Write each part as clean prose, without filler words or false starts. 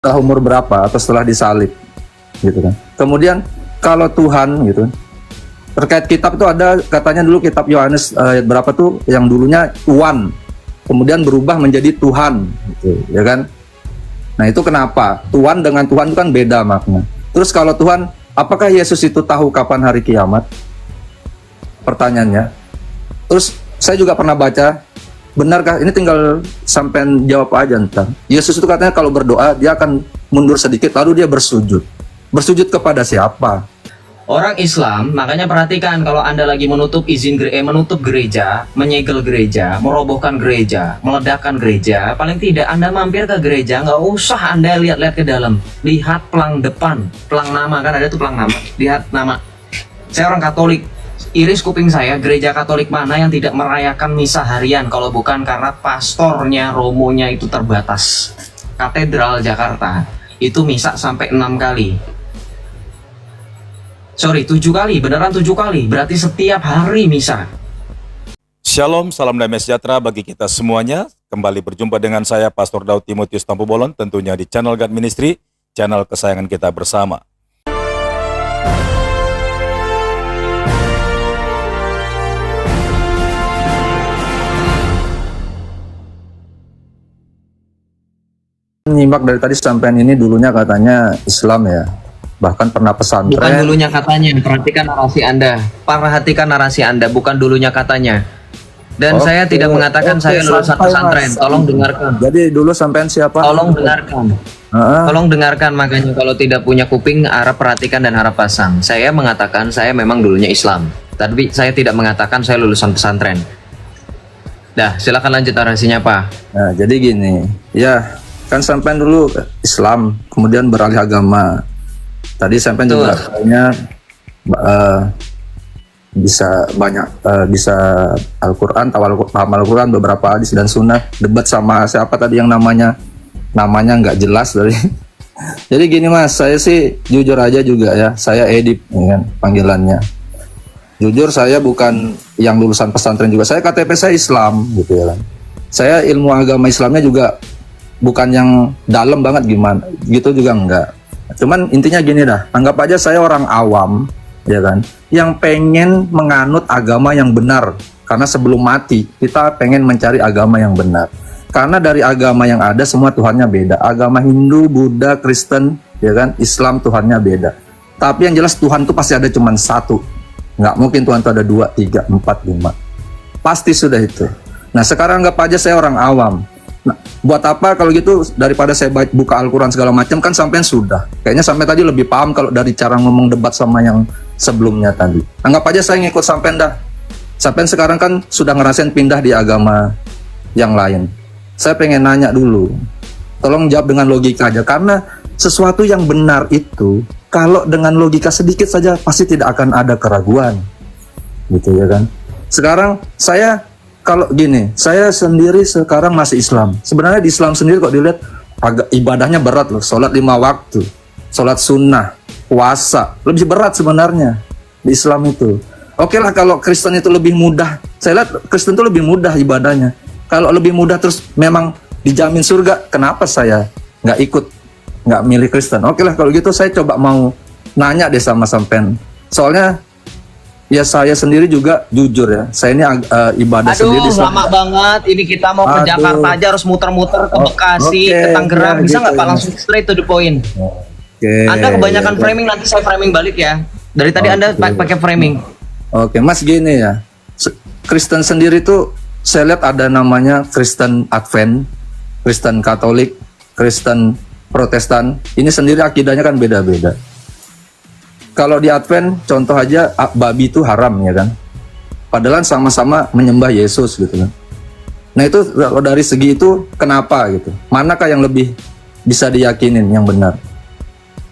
setelah umur berapa atau setelah disalib gitu kan. Kemudian kalau Tuhan gitu terkait kitab itu ada katanya dulu kitab Yohanes ayat berapa tuh yang dulunya Tuhan kemudian berubah menjadi Tuhan gitu, ya kan. Nah itu kenapa Tuhan dengan Tuhan itu kan beda makna. Terus kalau Tuhan, apakah Yesus itu tahu kapan hari kiamat? Pertanyaannya. Terus saya juga pernah baca, benarkah ini, tinggal sampean jawab aja ntar. Yesus itu katanya kalau berdoa dia akan mundur sedikit lalu dia bersujud. Bersujud kepada siapa? Orang Islam, makanya perhatikan kalau Anda lagi menutup menutup gereja, menyegel gereja, merobohkan gereja, meledakkan gereja, paling tidak Anda mampir ke gereja, nggak usah Anda lihat-lihat ke dalam. Lihat pelang depan, pelang nama, kan ada tuh pelang nama. Lihat nama. Saya orang Katolik, iris kuping saya, gereja Katolik mana yang tidak merayakan misa harian kalau bukan karena pastornya, romonya itu terbatas. Katedral Jakarta, itu misa sampai 6 kali. Sorry, 7 kali, beneran 7 kali, berarti setiap hari misa. Shalom, salam damai sejahtera bagi kita semuanya. Kembali berjumpa dengan saya, Pastor Daud Timotius Tampubolon, tentunya di channel God Ministry, channel kesayangan kita bersama. Nyimak dari tadi sampean ini dulunya katanya Islam ya, bahkan pernah pesantren. Bukan dulunya katanya, perhatikan narasi Anda. Perhatikan narasi Anda, bukan dulunya katanya. Dan saya tidak mengatakan saya lulusan pesantren. Tolong dengarkan. Jadi dulu sampean siapa? Tolong dengarkan. Tolong dengarkan, makanya kalau tidak punya kuping harap perhatikan dan harap pasang. Saya mengatakan saya memang dulunya Islam, tapi saya tidak mengatakan saya lulusan pesantren. Dah, silakan lanjut narasinya, Pak. Nah, jadi gini, ya kan sampean dulu Islam, kemudian beralih agama. Tadi sampai juga katanya bisa banyak bisa Al-Quran, paham Al-Quran, beberapa hadis dan sunnah. Debat sama siapa tadi yang namanya nggak jelas dari. Jadi gini Mas, saya sih jujur aja juga ya, saya Edip ya kan, panggilannya. Jujur saya bukan yang lulusan pesantren juga, saya KTP saya Islam gitu ya kan. Saya ilmu agama Islamnya juga bukan yang dalam banget gimana, gitu juga enggak. Cuman intinya gini dah, anggap aja saya orang awam, ya kan, yang pengen menganut agama yang benar. Karena sebelum mati, kita pengen mencari agama yang benar. Karena dari agama yang ada, semua Tuhannya beda. Agama Hindu, Buddha, Kristen, ya kan, Islam Tuhannya beda. Tapi yang jelas Tuhan tuh pasti ada cuman satu. Nggak mungkin Tuhan tuh ada 2, 3, 4, 5. Pasti sudah itu. Nah sekarang anggap aja saya orang awam. Nah, buat apa kalau gitu, daripada saya buka Al-Quran segala macam, kan sampean sudah. Kayaknya sampai tadi lebih paham kalau dari cara ngomong debat sama yang sebelumnya tadi. Anggap aja saya ngikut sampean dah. Sampean sekarang kan sudah ngerasain pindah di agama yang lain. Saya pengen nanya dulu. Tolong jawab dengan logika aja. Karena sesuatu yang benar itu, kalau dengan logika sedikit saja, pasti tidak akan ada keraguan. Gitu ya kan. Sekarang saya... Kalau gini, saya sendiri sekarang masih Islam. Sebenarnya di Islam sendiri kok dilihat agak ibadahnya berat loh. Sholat 5 waktu, sholat sunnah, puasa, lebih berat sebenarnya di Islam itu. Oke lah kalau Kristen itu lebih mudah. Saya lihat Kristen itu lebih mudah ibadahnya. Kalau lebih mudah terus memang dijamin surga, kenapa saya nggak ikut, nggak milih Kristen? Oke lah kalau gitu saya coba mau nanya deh sama sampean. Soalnya ya saya sendiri juga jujur ya, saya ini ibadah sendiri. Aduh, lama banget. Ini kita mau ke Jakarta aja harus muter-muter ke Bekasi, ke Tangerang. Ya, bisa nggak Pak langsung straight to the point? Anda kebanyakan framing, nanti saya framing balik ya. Dari tadi Anda pakai framing. Oke, Mas gini ya, Kristen sendiri tuh saya lihat ada namanya Kristen Advent, Kristen Katolik, Kristen Protestan. Ini sendiri akidahnya kan beda-beda. Kalau di Advent, contoh aja babi itu haram ya kan. Padahal sama-sama menyembah Yesus gitu kan. Nah itu kalau dari segi itu kenapa gitu? Manakah yang lebih bisa diyakinin yang benar?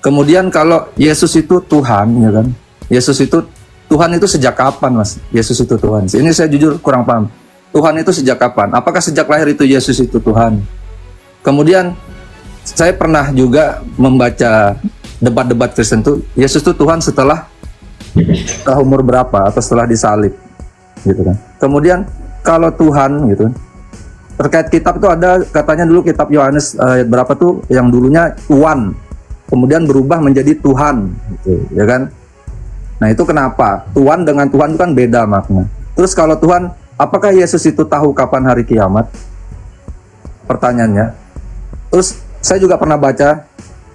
Kemudian kalau Yesus itu Tuhan ya kan. Yesus itu Tuhan itu sejak kapan Mas? Yesus itu Tuhan. Ini saya jujur kurang paham. Tuhan itu sejak kapan? Apakah sejak lahir itu Yesus itu Tuhan? Kemudian saya pernah juga membaca debat-debat Kristen tuh, Yesus tuh Tuhan setelah umur berapa atau setelah disalib gitu kan. Kemudian kalau Tuhan gitu, terkait kitab itu ada katanya dulu kitab Yohanes ayat berapa tuh yang dulunya Tuhan, kemudian berubah menjadi Tuhan, gitu, ya kan? Nah itu kenapa? Tuhan dengan Tuhan itu kan beda makna. Terus kalau Tuhan, apakah Yesus itu tahu kapan hari kiamat? Pertanyaannya. Terus saya juga pernah baca,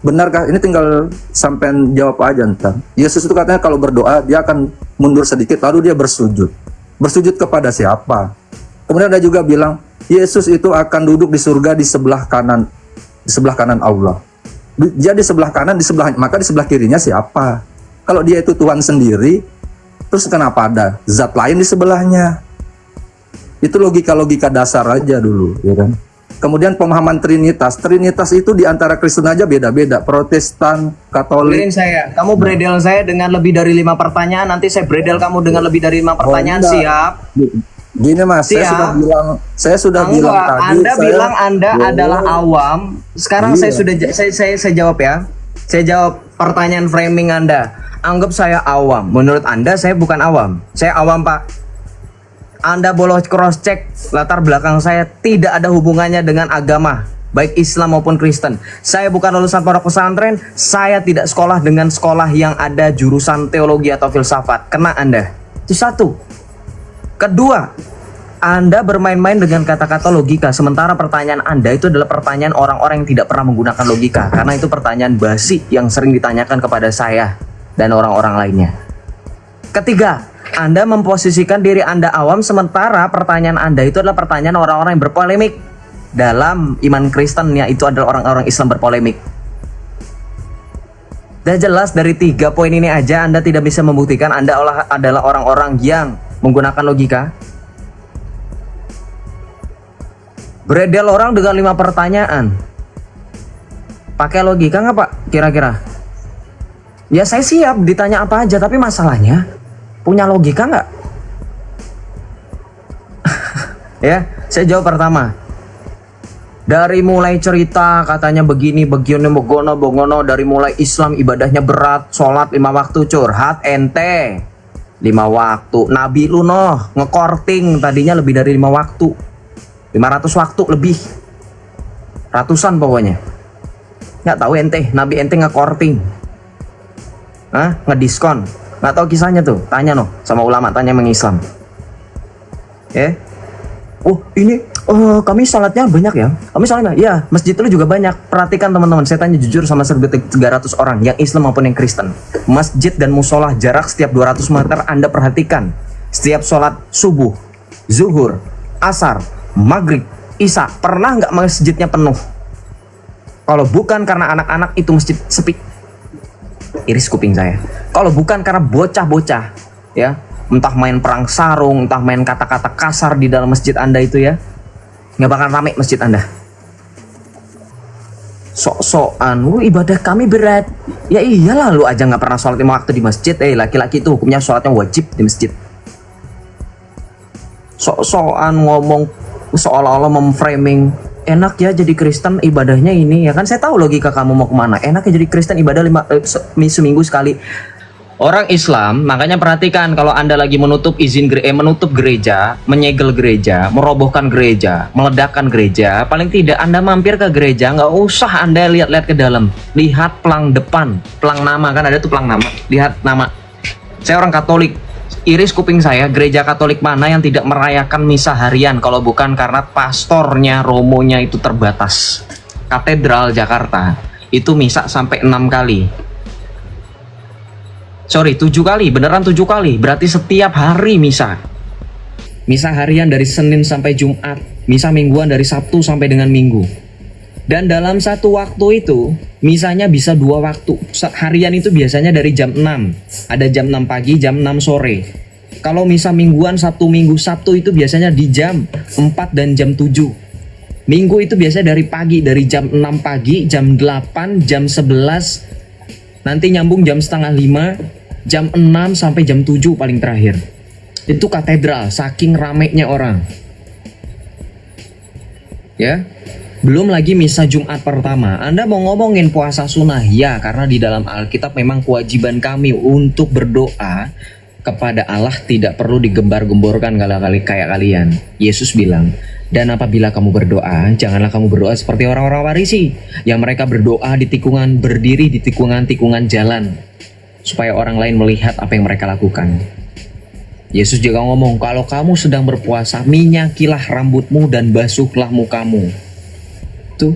benarkah ini, tinggal sampean jawab aja ntar. Yesus itu katanya kalau berdoa dia akan mundur sedikit lalu dia bersujud. Bersujud kepada siapa? Kemudian ada juga bilang Yesus itu akan duduk di surga di sebelah kanan Allah. Dia di sebelah kanan, maka di sebelah kirinya siapa? Kalau dia itu Tuhan sendiri, terus kenapa ada zat lain di sebelahnya? Itu logika-logika dasar aja dulu, ya kan? Kemudian pemahaman Trinitas itu di antara Kristen aja beda-beda. Protestan, Katolik. Kamu bredel saya dengan lebih dari 5 pertanyaan. Nanti saya bredel kamu dengan lebih dari 5 pertanyaan. Siap? Gini Mas, Siap. saya sudah bilang tadi. Anda bilang Anda adalah awam. Sekarang Iya. saya jawab ya. Saya jawab pertanyaan framing Anda. Anggap saya awam. Menurut Anda saya bukan awam. Saya awam, Pak. Anda boleh cross check latar belakang saya tidak ada hubungannya dengan agama, baik Islam maupun Kristen. Saya bukan lulusan pondok pesantren, saya tidak sekolah dengan sekolah yang ada jurusan teologi atau filsafat. Kena Anda. Itu satu. Kedua, Anda bermain-main dengan kata-kata logika, sementara pertanyaan Anda itu adalah pertanyaan orang-orang yang tidak pernah menggunakan logika, karena itu pertanyaan basi yang sering ditanyakan kepada saya dan orang-orang lainnya. Ketiga, Anda memposisikan diri Anda awam, sementara pertanyaan Anda itu adalah pertanyaan orang-orang yang berpolemik. Dalam iman Kristen, ya, itu adalah orang-orang Islam berpolemik. Dan jelas dari 3 poin ini aja Anda tidak bisa membuktikan Anda adalah orang-orang yang menggunakan logika. Beredel orang dengan 5 pertanyaan. Pakai logika nggak Pak kira-kira? Ya saya siap ditanya apa aja, tapi masalahnya punya logika nggak? Ya, saya jawab pertama. Dari mulai cerita katanya begini, begono, dari mulai Islam ibadahnya berat, sholat 5 waktu, curhat ente 5 waktu. Nabi lu ngekorting tadinya lebih dari 5 waktu, 500 waktu lebih, ratusan pokoknya. Nggak tahu ente, Nabi ente ngekorting, ngediskon. Nggak tahu kisahnya tuh, tanya sama ulama, tanya mengislam. Ini kami salatnya banyak ya. Kami salatnya, ya masjid lu juga banyak. Perhatikan teman-teman, saya tanya jujur sama 1.300 orang yang Islam maupun yang Kristen. Masjid dan musola jarak setiap 200 meter Anda perhatikan. Setiap sholat subuh, zuhur, asar, maghrib, isya, pernah nggak masjidnya penuh? Kalau bukan karena anak-anak itu masjid sepi. Iris kuping saya. Kalau bukan karena bocah-bocah, ya, entah main perang sarung, entah main kata-kata kasar di dalam masjid Anda itu, ya, nggak bakal rame masjid Anda. Sok-sokan, ibadah kami berat. Ya iyalah, lu aja nggak pernah sholat 5 waktu di masjid. Laki-laki itu hukumnya sholatnya wajib di masjid. Sok-sokan ngomong seolah-olah memframing, enak ya jadi Kristen ibadahnya ini, ya kan saya tahu logika kamu mau kemana. Enak ya jadi Kristen ibadah seminggu sekali. Orang Islam, makanya perhatikan kalau Anda lagi menutup gereja, menyegel gereja, merobohkan gereja, meledakkan gereja, paling tidak Anda mampir ke gereja, nggak usah Anda lihat-lihat ke dalam. Lihat pelang depan, pelang nama, kan ada tuh pelang nama. Lihat nama. Saya orang Katolik. Iris kuping saya, gereja Katolik mana yang tidak merayakan misa harian kalau bukan karena pastornya, romonya itu terbatas. Katedral Jakarta itu misa sampai 6 kali. 7 kali, beneran 7 kali. Berarti setiap hari misa. Misa harian dari Senin sampai Jumat, misa mingguan dari Sabtu sampai dengan Minggu. Dan dalam satu waktu itu, misanya bisa 2 waktu. Harian itu biasanya dari jam 6. Ada jam 6 pagi, jam 6 sore. Kalau misa mingguan, Sabtu, Minggu, Sabtu itu biasanya di jam 4 dan jam 7. Minggu itu biasanya dari pagi, dari jam 6 pagi, jam 8, jam 11. Nanti nyambung jam setengah 5, jam 6 sampai jam 7 paling terakhir. Itu katedral, saking ramenya orang. Ya. Belum lagi misa Jumat pertama. Anda mau ngomongin puasa sunnah? Ya, karena di dalam Alkitab memang kewajiban kami untuk berdoa kepada Allah tidak perlu digembar-gemborkan kayak kalian. Yesus bilang, dan apabila kamu berdoa, janganlah kamu berdoa seperti orang-orang Farisi yang mereka berdoa di tikungan, berdiri di tikungan-tikungan jalan, supaya orang lain melihat apa yang mereka lakukan. Yesus juga ngomong, kalau kamu sedang berpuasa, minyakilah rambutmu dan basuhlah mukamu. Tuh,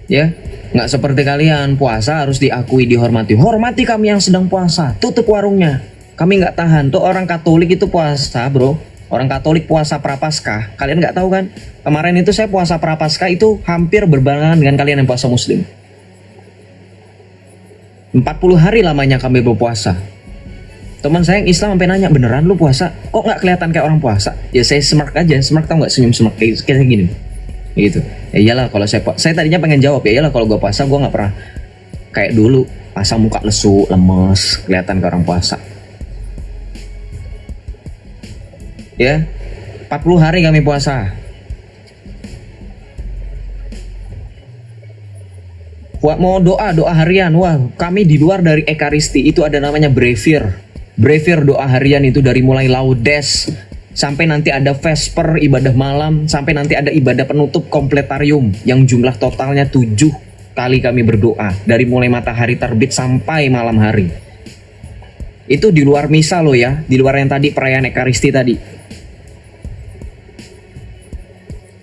ya, nggak seperti kalian, puasa harus diakui, dihormati. Hormati kami yang sedang puasa, tutup warungnya. Kami nggak tahan. Tuh orang Katolik itu puasa, bro. Orang Katolik puasa Prapaskah. Kalian nggak tahu kan? Kemarin itu saya puasa Prapaskah itu hampir berbarengan dengan kalian yang puasa Muslim. 40 hari lamanya kami berpuasa. Teman saya yang Islam sampai nanya, beneran lu puasa? Kok nggak kelihatan kayak orang puasa? Ya saya smirk aja, smirk, tau nggak, senyum smirk kayak gini. Gitu. Ya iyalah kalau saya tadinya pengen jawab, ya iyalah kalau gue puasa gue nggak pernah kayak dulu pasang muka lesu, lemes, kelihatan kayak orang puasa. Ya, 40 hari kami puasa. Mau doa harian, wah kami di luar dari Ekaristi itu ada namanya Brevir doa harian itu dari mulai Laudes sampai nanti ada Vesper ibadah malam, sampai nanti ada ibadah penutup kompletarium yang jumlah totalnya 7 kali kami berdoa dari mulai matahari terbit sampai malam hari. Itu di luar misa loh ya, di luar yang tadi perayaan Ekaristi tadi.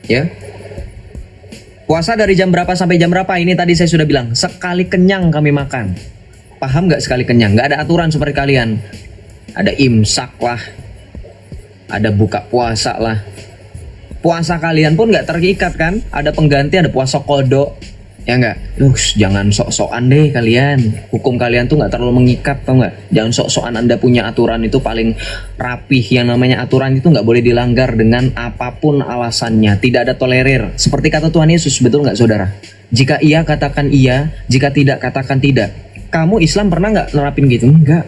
Ya. Puasa dari jam berapa sampai jam berapa? Ini tadi saya sudah bilang, sekali kenyang kami makan. Paham nggak sekali kenyang? Nggak ada aturan seperti kalian. Ada imsak lah, ada buka puasa lah. Puasa kalian pun nggak terikat kan? Ada pengganti, ada puasa kodok, ya nggak? Jangan sok-sokan deh kalian. Hukum kalian tuh nggak terlalu mengikat, tau nggak? Jangan sok-sokan Anda punya aturan itu paling rapih. Yang namanya aturan itu nggak boleh dilanggar dengan apapun alasannya. Tidak ada tolerir. Seperti kata Tuhan Yesus, betul nggak saudara? Jika iya katakan iya, jika tidak katakan tidak. Kamu Islam pernah nggak nerapin gitu? Enggak.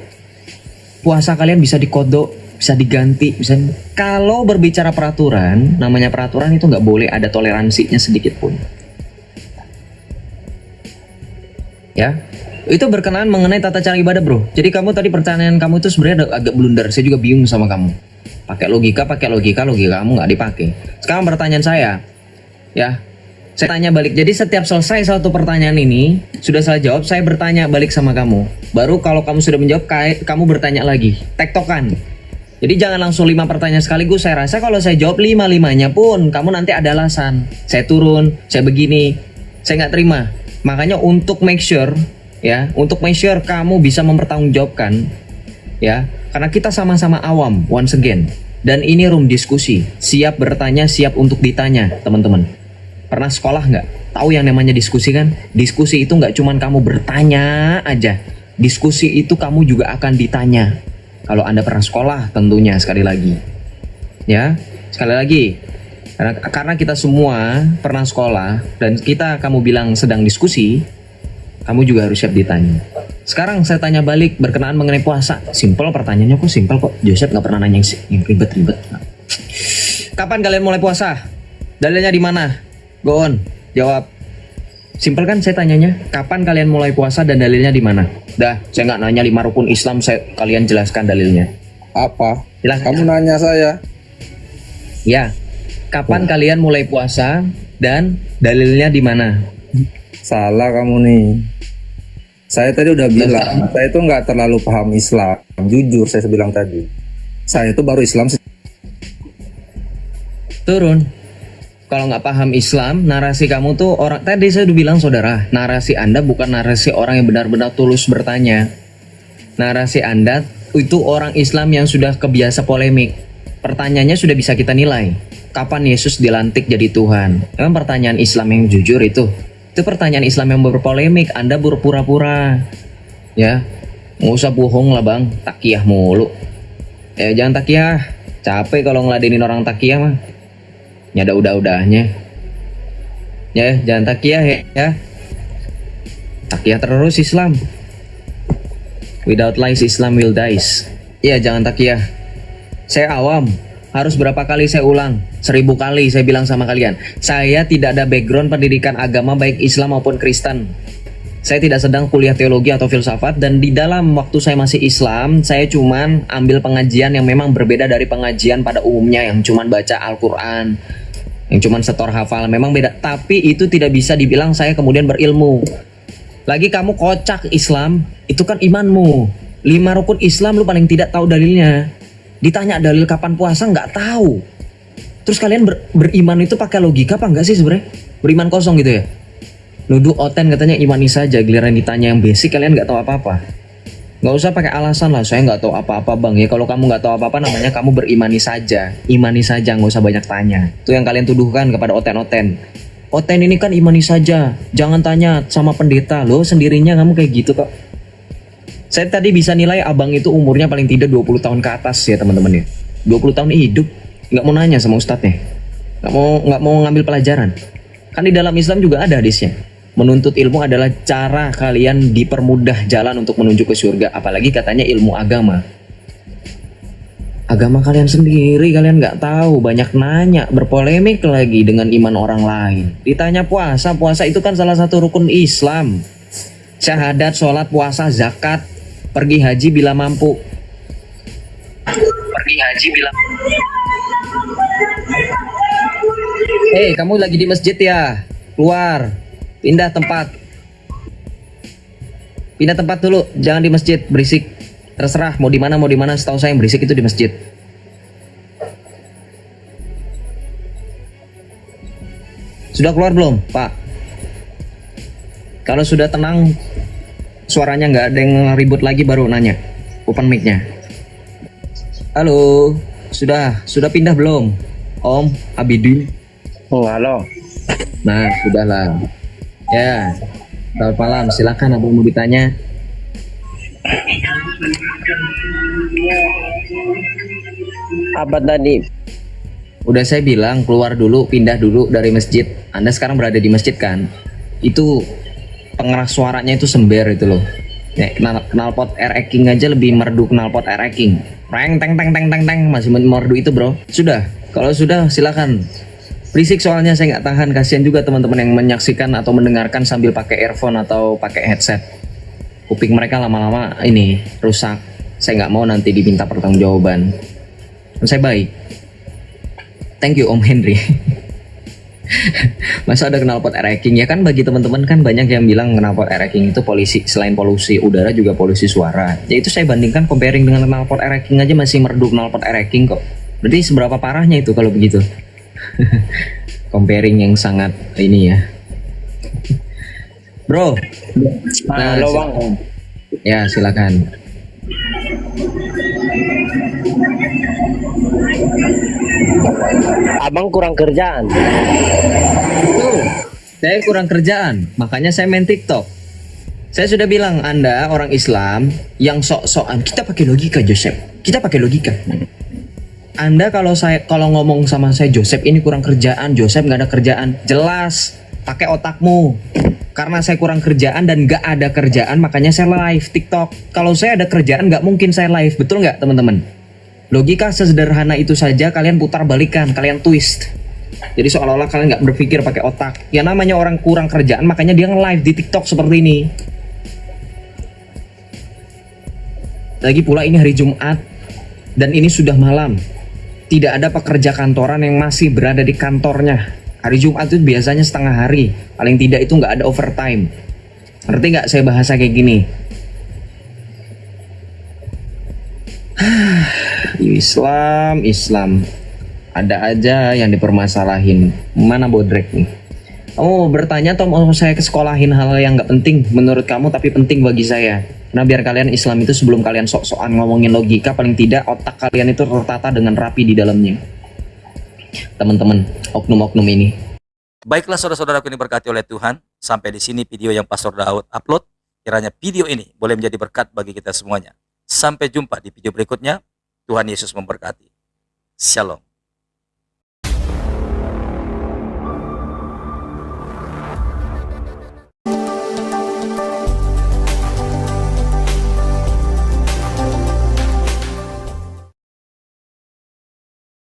Puasa kalian bisa dikodok, bisa diganti, bisa. Kalau berbicara peraturan, namanya peraturan itu nggak boleh ada toleransinya sedikit pun. Ya, itu berkenaan mengenai tata cara ibadah, bro. Jadi kamu tadi pertanyaan kamu itu sebenarnya agak blunder. Saya juga bingung sama kamu. Pakai logika kamu nggak dipakai. Sekarang pertanyaan saya, ya. Saya tanya balik, jadi setiap selesai satu pertanyaan ini, sudah saya jawab, saya bertanya balik sama kamu. Baru kalau kamu sudah menjawab, kamu bertanya lagi. Tektokan. Jadi jangan langsung 5 pertanyaan sekaligus. Saya rasa kalau saya jawab 5-5-nya pun, kamu nanti ada alasan. Saya turun, saya begini, saya nggak terima. Makanya untuk make sure, ya, untuk make sure kamu bisa mempertanggungjawabkan, ya, karena kita sama-sama awam, once again. Dan ini room diskusi, siap bertanya, siap untuk ditanya, teman-teman. Pernah sekolah nggak? Tahu yang namanya diskusi kan? Diskusi itu nggak cuman kamu bertanya aja. Diskusi itu kamu juga akan ditanya. Kalau Anda pernah sekolah tentunya, sekali lagi. Ya, sekali lagi. Karena kita semua pernah sekolah dan kamu bilang sedang diskusi, kamu juga harus siap ditanya. Sekarang saya tanya balik berkenaan mengenai puasa. Simpel pertanyaannya, kok simpel kok. Joseph nggak pernah nanya yang ribet-ribet. Kapan kalian mulai puasa? Dalilnya di mana? Go on, jawab. Simpel kan saya tanyanya, kapan kalian mulai puasa dan dalilnya di mana? Dah, saya nggak nanya 5 rukun Islam, kalian jelaskan dalilnya. Apa? Jelaskan. Kamu nanya saya. Ya, kapan kalian mulai puasa dan dalilnya di mana? Salah kamu nih. Saya tadi udah bilang, saya itu nggak terlalu paham Islam. Jujur saya bilang tadi. Saya itu baru Islam. Turun. Kalau nggak paham Islam, narasi kamu tuh orang, tadi saya udah bilang saudara, narasi Anda bukan narasi orang yang benar-benar tulus bertanya. Narasi Anda itu orang Islam yang sudah kebiasa polemik. Pertanyaannya sudah bisa kita nilai. Kapan Yesus dilantik jadi Tuhan? Memang pertanyaan Islam yang jujur itu. Itu pertanyaan Islam yang berpolemik. Anda berpura-pura. Ya, nggak usah bohong lah bang, takiyah mulu. Ya jangan takiyah. Capek kalau ngeladenin orang takiyah mah. Ya ada udah-udahnya. Ya jangan takiyah ya. Takiyah terus Islam. Without lies Islam will dies. Ya jangan takiyah. Saya awam. Harus berapa kali saya ulang? 1000 kali saya bilang sama kalian. Saya tidak ada background pendidikan agama baik Islam maupun Kristen. Saya tidak sedang kuliah teologi atau filsafat, dan di dalam waktu saya masih Islam, saya cuman ambil pengajian yang memang berbeda dari pengajian pada umumnya, yang cuman baca Al-Quran, yang cuman setor hafal, memang beda. Tapi itu tidak bisa dibilang saya kemudian berilmu. Lagi kamu kocak Islam, itu kan imanmu. 5 rukun Islam lu paling tidak tahu dalilnya. Ditanya dalil kapan puasa, nggak tahu. Terus kalian beriman itu pakai logika apa enggak sih sebenarnya? Beriman kosong gitu ya? Nuduh Oten katanya imani saja, giliran ditanya yang basic kalian nggak tahu apa-apa. Nggak usah pakai alasan lah, saya nggak tahu apa-apa bang. Ya kalau kamu nggak tahu apa-apa namanya kamu berimani saja. Imani saja, nggak usah banyak tanya. Itu yang kalian tuduhkan kepada Oten-Oten. Oten ini kan imani saja, jangan tanya sama pendeta. Loh sendirinya kamu kayak gitu kok. Saya tadi bisa nilai abang itu umurnya paling tidak 20 tahun ke atas ya teman-teman ya. 20 tahun hidup, nggak mau nanya sama ustadznya. Nggak mau ngambil pelajaran. Kan di dalam Islam juga ada hadisnya. Menuntut ilmu adalah cara kalian dipermudah jalan untuk menuju ke surga. Apalagi katanya ilmu agama. Agama kalian sendiri kalian nggak tahu, banyak nanya, berpolemik lagi dengan iman orang lain. Ditanya puasa, puasa itu kan salah satu rukun Islam. Syahadat, sholat, puasa, zakat, pergi haji bila mampu. Pergi haji bila. Kamu lagi di masjid ya? Keluar. Pindah tempat. Pindah tempat dulu, jangan di masjid, berisik. Terserah mau di mana, setahu saya yang berisik itu di masjid. Sudah keluar belum, Pak? Kalau sudah tenang, suaranya nggak ada yang ribut lagi baru nanya. Open mic-nya. Halo, sudah pindah belum? Om Abidin. Oh, halo. Nah, sudahlah. Ya, selamat malam. Silakan apa yang mau ditanya. Apa tadi? Udah saya bilang keluar dulu, pindah dulu dari masjid. Anda sekarang berada di masjid kan? Itu pengeras suaranya itu sember itu loh. Ya, knalpot air king aja lebih merdu knalpot air king. Reng teng teng teng teng teng masih merdu itu bro. Sudah, kalau sudah silakan. Berisik soalnya saya nggak tahan, kasihan juga teman-teman yang menyaksikan atau mendengarkan sambil pakai earphone atau pakai headset. Kuping mereka lama-lama ini rusak. Saya nggak mau nanti diminta pertanggungjawaban. Saya baik. Thank you Om Henry. Masa ada knalpot air king ya kan, bagi teman-teman kan banyak yang bilang knalpot air king itu polusi, selain polusi udara juga polusi suara. Ya itu saya bandingkan, comparing dengan knalpot air king aja masih merdu knalpot air king kok. Berarti seberapa parahnya itu kalau begitu? Comparing yang sangat ini ya. Bro. Nah, Halo bang. Ya silakan. Abang kurang kerjaan. Saya kurang kerjaan, makanya saya main TikTok. Saya sudah bilang Anda orang Islam yang sok-sokan. Kita pakai logika Joseph. Kita pakai logika. Anda kalau ngomong sama saya, Joseph ini kurang kerjaan, Joseph nggak ada kerjaan, jelas pakai otakmu. Karena saya kurang kerjaan dan nggak ada kerjaan, makanya saya live TikTok. Kalau saya ada kerjaan, nggak mungkin saya live, betul nggak teman-teman? Logika sesederhana itu saja kalian putar balikan, kalian twist. Jadi seolah-olah kalian nggak berpikir pakai otak. Ya namanya orang kurang kerjaan, makanya dia nge-live di TikTok seperti ini. Lagi pula ini hari Jumat dan ini sudah malam. Tidak ada pekerja kantoran yang masih berada di kantornya. Hari Jumat itu biasanya setengah hari. Paling tidak itu nggak ada overtime. Ngerti nggak saya bahasa kayak gini? Islam. Ada aja yang dipermasalahin. Mana bodrek nih? Kamu bertanya atau mau saya sekolahin hal yang nggak penting menurut kamu tapi penting bagi saya? Nah biar kalian Islam itu sebelum kalian sok-sokan ngomongin logika, paling tidak otak kalian itu tertata dengan rapi di dalamnya. Teman-teman, oknum-oknum ini. Baiklah saudara-saudara yang diberkati oleh Tuhan, sampai di sini video yang Pastor Daud upload. Kiranya video ini boleh menjadi berkat bagi kita semuanya. Sampai jumpa di video berikutnya. Tuhan Yesus memberkati. Shalom.